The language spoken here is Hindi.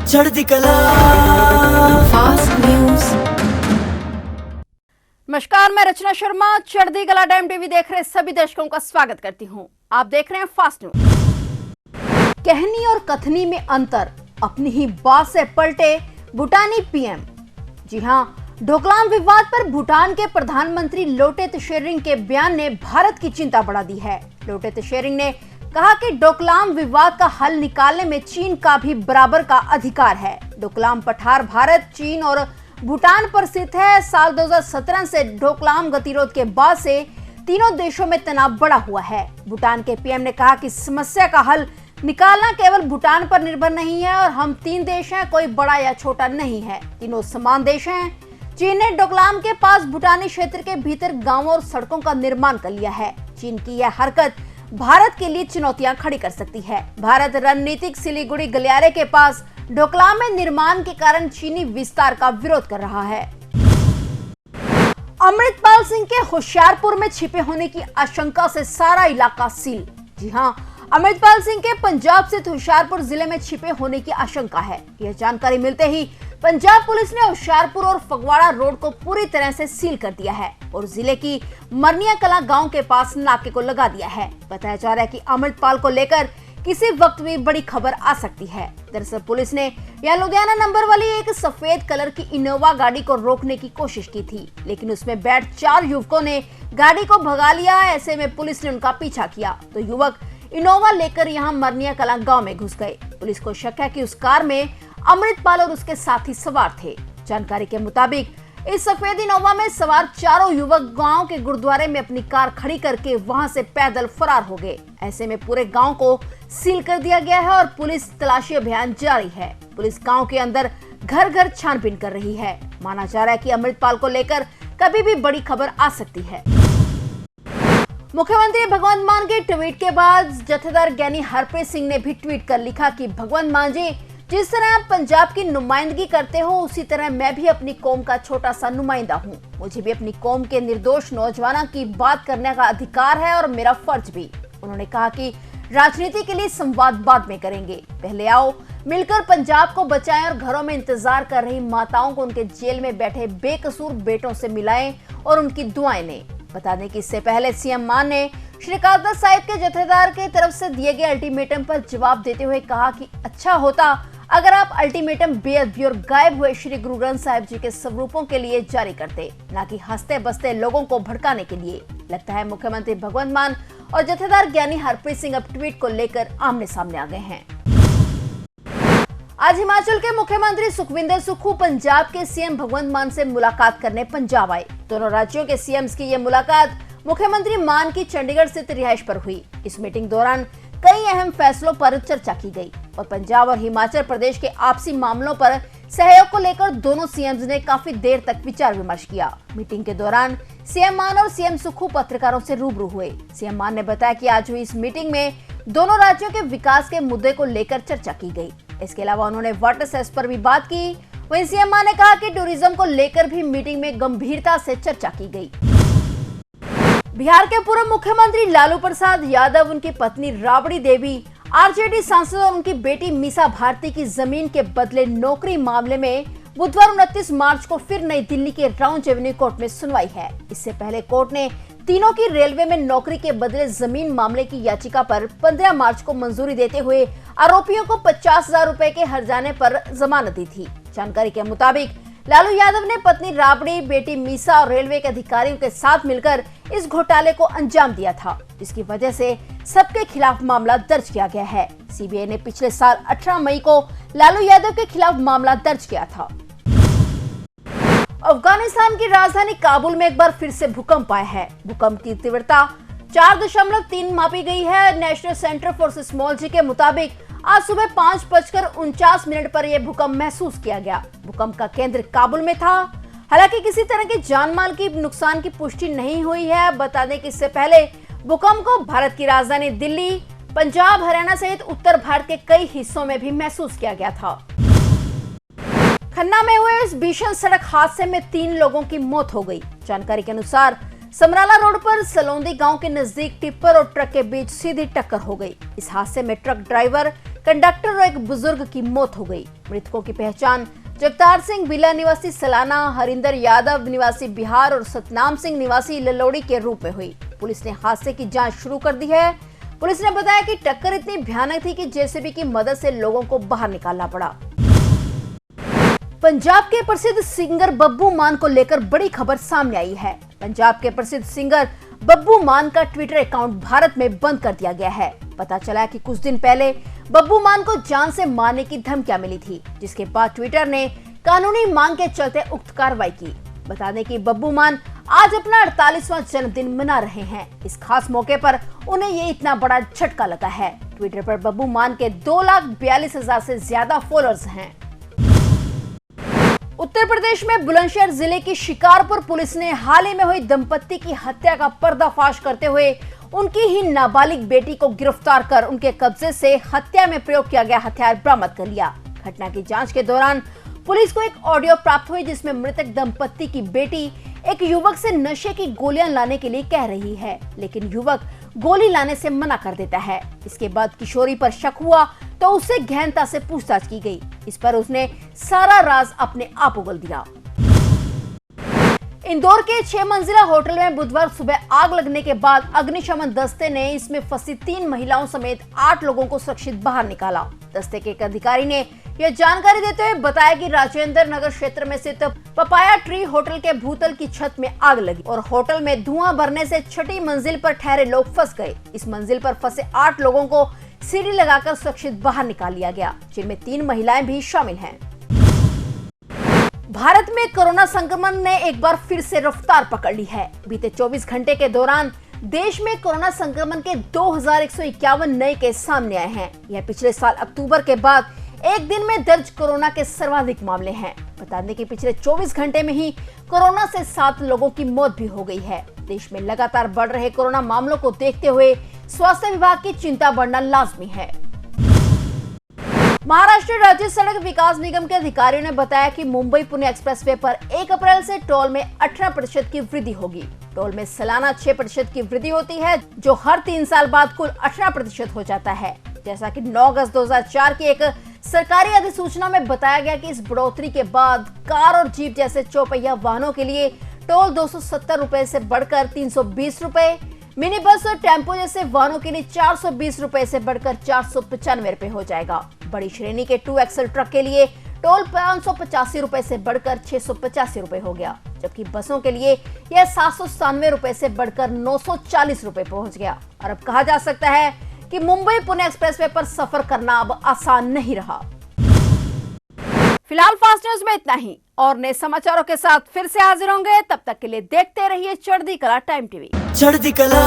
चढ़ती कला फास्ट न्यूज। नमस्कार, मैं रचना शर्मा चढ़ती कला टाइम टीवी देख रहे सभी दर्शकों का स्वागत करती हूं। आप देख रहे हैं फास्ट न्यूज। कहनी और कथनी में अंतर, अपनी ही बात से पलटे भूटानी पीएम। जी हां, डोकलाम विवाद पर भूटान के प्रधानमंत्री लोटे त्शेरिंग के बयान ने भारत की चिंता बढ़ा दी है। लोटे त्शेरिंग ने कहा कि डोकलाम विवाद का हल निकालने में चीन का भी बराबर का अधिकार है। डोकलाम पठार भारत, चीन और भूटान पर स्थित है। साल 2017 से डोकलाम गतिरोध के बाद से तीनों देशों में तनाव बढ़ा हुआ है। भूटान के पीएम ने कहा कि समस्या का हल निकालना केवल भूटान पर निर्भर नहीं है और हम 3 देश हैं, कोई बड़ा या छोटा नहीं है, तीनों समान देश हैं। चीन ने डोकलाम के पास भूटानी क्षेत्र के भीतर गांवों और सड़कों का निर्माण कर लिया है। चीन की यह हरकत भारत के लिए चुनौतियां खड़ी कर सकती है। भारत रणनीतिक सिलीगुड़ी गलियारे के पास डोकलाम में निर्माण के कारण चीनी विस्तार का विरोध कर रहा है। अमृतपाल सिंह के होशियारपुर में छिपे होने की आशंका से सारा इलाका सील। जी हां, अमृतपाल सिंह के पंजाब स्थित होशियारपुर जिले में छिपे होने की आशंका है। यह जानकारी मिलते ही पंजाब पुलिस ने होशियारपुर और फगवाड़ा रोड को पूरी तरह से सील कर दिया है और जिले की मरनिया कला गांव के पास नाके को लगा दिया है। बताया जा रहा है कि अमृतपाल को लेकर किसी वक्त भी बड़ी खबर आ सकती है। दरअसल पुलिस ने यह लुधियाना नंबर वाली एक सफेद कलर की इनोवा गाड़ी को रोकने की कोशिश की थी, लेकिन उसमें बैठ 4 युवकों ने गाड़ी को भगा लिया। ऐसे में पुलिस ने उनका पीछा किया तो युवक इनोवा लेकर यहां मरनिया कला गांव में घुस गए। पुलिस को शक है कि उस कार में अमृतपाल और उसके साथी सवार थे। जानकारी के मुताबिक इस सफेद इनोवा में सवार 4 युवक गांव के गुरुद्वारे में अपनी कार खड़ी करके वहां से पैदल फरार हो गए। ऐसे में पूरे गांव को सील कर दिया गया है और पुलिस तलाशी अभियान जारी है। पुलिस गांव के अंदर घर घर छानबीन कर रही है। माना जा रहा है कि अमृतपाल को लेकर कभी भी बड़ी खबर आ सकती है। मुख्यमंत्री भगवंत मान के ट्वीट के बाद जथेदार ज्ञानी हरप्रीत सिंह ने भी ट्वीट कर लिखा कि भगवंत मान जी, जिस तरह आप पंजाब की नुमाइंदगी करते हो, उसी तरह मैं भी अपनी कौम का छोटा सा नुमाइंदा हूँ। मुझे भी अपनी कौम के निर्दोष नौजवानों की बात करने का अधिकार है और मेरा फर्ज भी। उन्होंने कहा कि राजनीति के लिए संवाद बाद में करेंगे, पहले आओ मिलकर पंजाब को बचाएं और घरों में इंतजार कर रही माताओं को उनके जेल में बैठे बेकसूर बेटों से मिलाएं और उनकी दुआएं लें। बता दें कि इससे पहले सीएम मान ने श्री अकाल तख्त साहिब के जथेदार की तरफ से दिए गए अल्टीमेटम पर जवाब देते हुए कहा कि अच्छा होता अगर आप अल्टीमेटम बेअदबी और गायब हुए श्री गुरु ग्रंथ साहिब जी के स्वरूपों के लिए जारी करते, न कि हंसते बसते लोगों को भड़काने के लिए। लगता है मुख्यमंत्री भगवंत मान और जथेदार ज्ञानी हरप्रीत सिंह अब ट्वीट को लेकर आमने सामने आ गए हैं। आज हिमाचल के मुख्यमंत्री सुखविंदर सुक्खू पंजाब के सीएम भगवंत मान से मुलाकात करने पंजाब आए। दोनों राज्यों के सीएम्स की यह मुलाकात मुख्यमंत्री मान की चंडीगढ़ स्थित रिहाइश पर हुई। इस मीटिंग दौरान कई अहम फैसलों पर चर्चा की गई और पंजाब और हिमाचल प्रदेश के आपसी मामलों पर सहयोग को लेकर दोनों सीएम्स ने काफी देर तक विचार विमर्श किया। मीटिंग के दौरान सीएम मान और सीएम सुक्खू पत्रकारों से रूबरू हुए। सीएम मान ने बताया कि आज हुई इस मीटिंग में दोनों राज्यों के विकास के मुद्दे को लेकर चर्चा की गई। इसके अलावा उन्होंने वाटर सेस पर भी बात की। वहीं सीएम मान ने कहा कि टूरिज्म को लेकर भी मीटिंग में गंभीरता से चर्चा की गई। बिहार के पूर्व मुख्यमंत्री लालू प्रसाद यादव, उनकी पत्नी राबड़ी देवी, आरजेडी सांसद और उनकी बेटी मीसा भारती की जमीन के बदले नौकरी मामले में बुधवार 29 मार्च को फिर नई दिल्ली के राउंड एवेन्यू कोर्ट में सुनवाई है। इससे पहले कोर्ट ने तीनों की रेलवे में नौकरी के बदले जमीन मामले की याचिका पर 15 मार्च को मंजूरी देते हुए आरोपियों को 50,000 रुपए के हर्जाने पर जमानत दी थी। जानकारी के मुताबिक लालू यादव ने पत्नी राबड़ी, बेटी मीसा और रेलवे के अधिकारियों के साथ मिलकर इस घोटाले को अंजाम दिया था, जिसकी वजह से सबके खिलाफ मामला दर्ज किया गया है। सीबीआई ने पिछले साल 18 मई को लालू यादव के खिलाफ मामला दर्ज किया था। अफगानिस्तान की राजधानी काबुल में एक बार फिर से भूकंप आया है। भूकंप की तीव्रता 4.3 मापी गई है। नेशनल सेंटर फॉर सिस्मोलॉजी के मुताबिक आज सुबह 5:49 पर यह भूकंप महसूस किया गया। भूकंप का केंद्र काबुल में था। हालांकि किसी तरह की जानमाल की नुकसान की पुष्टि नहीं हुई है। बता दें कि इससे पहले भूकंप को भारत की राजधानी दिल्ली, पंजाब, हरियाणा सहित उत्तर भारत के कई हिस्सों में भी महसूस किया गया था। खन्ना में हुए इस भीषण सड़क हादसे में 3 लोगों की मौत हो गई। जानकारी के अनुसार समराला रोड पर सलौंदी गांव के नजदीक टिप्पर और ट्रक के बीच सीधी टक्कर हो गई। इस हादसे में ट्रक ड्राइवर कंडक्टर और एक बुजुर्ग की मौत हो गई। मृतकों की पहचान जगतार सिंह बिला निवासी सलाना, हरिंदर यादव निवासी बिहार और सतनाम सिंह निवासी ललोड़ी के रूप में हुई। पुलिस ने हादसे की जांच शुरू कर दी है। पुलिस ने बताया कि टक्कर इतनी भयानक थी कि जेसीबी की मदद से लोगों को बाहर निकालना पड़ा। पंजाब के प्रसिद्ध सिंगर बब्बू मान को लेकर बड़ी खबर सामने आई है। पंजाब के प्रसिद्ध सिंगर बब्बू मान का ट्विटर अकाउंट भारत में बंद कर दिया गया है। पता चला कि कुछ दिन पहले बब्बू मान को जान से मारने की धमकियां मिली थी, जिसके बाद ट्विटर ने कानूनी मांग के चलते उक्त कार्रवाई की। बता दें कि बब्बू मान आज अपना 48वां जन्मदिन मना रहे हैं। इस खास मौके पर उन्हें ये इतना बड़ा झटका लगा है। ट्विटर पर बब्बू मान के 2,42,000 से ज्यादा फॉलोअर्स हैं। उत्तर प्रदेश में बुलंदशहर जिले की शिकारपुर पुलिस ने हाल ही में हुई दंपत्ति की हत्या का पर्दाफाश करते हुए उनकी ही नाबालिग बेटी को गिरफ्तार कर उनके कब्जे से हत्या में प्रयोग किया गया हथियार बरामद कर लिया। घटना की जांच के दौरान पुलिस को एक ऑडियो प्राप्त हुई, जिसमें मृतक दंपत्ति की बेटी एक युवक से नशे की गोलियां लाने के लिए कह रही है, लेकिन युवक गोली लाने से मना कर देता है। इसके बाद किशोरी पर शक हुआ तो उससे गहनता से पूछताछ की गई। इस पर उसने सारा राज अपने आप उगल दिया। इंदौर के 6 मंजिला होटल में बुधवार सुबह आग लगने के बाद अग्निशमन दस्ते ने इसमें फंसी 3 महिलाओं समेत 8 लोगों को सुरक्षित बाहर निकाला। दस्ते के एक अधिकारी ने यह जानकारी देते हुए बताया कि राजेंद्र नगर क्षेत्र में स्थित पपाया ट्री होटल के भूतल की छत में आग लगी और होटल में धुआं भरने से 6ठी मंजिल पर ठहरे लोग फंस गए। इस मंजिल पर फंसे 8 लोगों को सीढ़ी लगाकर सुरक्षित बाहर निकाल लिया गया, जिनमें 3 महिलाएं भी शामिल हैं। भारत में कोरोना संक्रमण ने एक बार फिर से रफ्तार पकड़ ली है। बीते 24 घंटे के दौरान देश में कोरोना संक्रमण के 2151 नए केस सामने आए हैं। यह पिछले साल अक्टूबर के बाद एक दिन में दर्ज कोरोना के सर्वाधिक मामले हैं। बता दें कि पिछले 24 घंटे में ही कोरोना से 7 लोगों की मौत भी हो गई है। देश में लगातार बढ़ रहे कोरोना मामलों को देखते हुए स्वास्थ्य विभाग की चिंता बढ़ना लाजमी है। महाराष्ट्र राज्य सड़क विकास निगम के अधिकारियों ने बताया कि मुंबई पुणे एक्सप्रेसवे पर 1 अप्रैल से टोल में 18% की वृद्धि होगी। टोल में सालाना 6% की वृद्धि होती है, जो हर 3 साल बाद कुल 18% हो जाता है। जैसा कि 9 अगस्त 2004 की एक सरकारी अधिसूचना में बताया गया कि इस बढ़ोतरी के बाद कार और जीप जैसे चौपहिया वाहनों के लिए टोल 270 रुपए से बढ़कर 320 रुपए, मिनी बस और टेम्पो जैसे वाहनों के लिए 420 रुपए से बढ़कर 495 रुपए हो जाएगा। बड़ी श्रेणी के 2 एक्सल ट्रक के लिए टोल 585 रुपए से बढ़कर 685 रुपए हो गया, जबकि बसों के लिए यह 797 रुपए से बढ़कर 940 रुपए पहुंच गया। और अब कहा जा सकता है कि मुंबई पुणे एक्सप्रेसवे पर सफर करना अब आसान नहीं रहा। फिलहाल फास्ट न्यूज में इतना ही, और नए समाचारों के साथ फिर से हाजिर होंगे। तब तक के लिए देखते रहिए चढ़ती कला टाइम टीवी। चढ़ती कला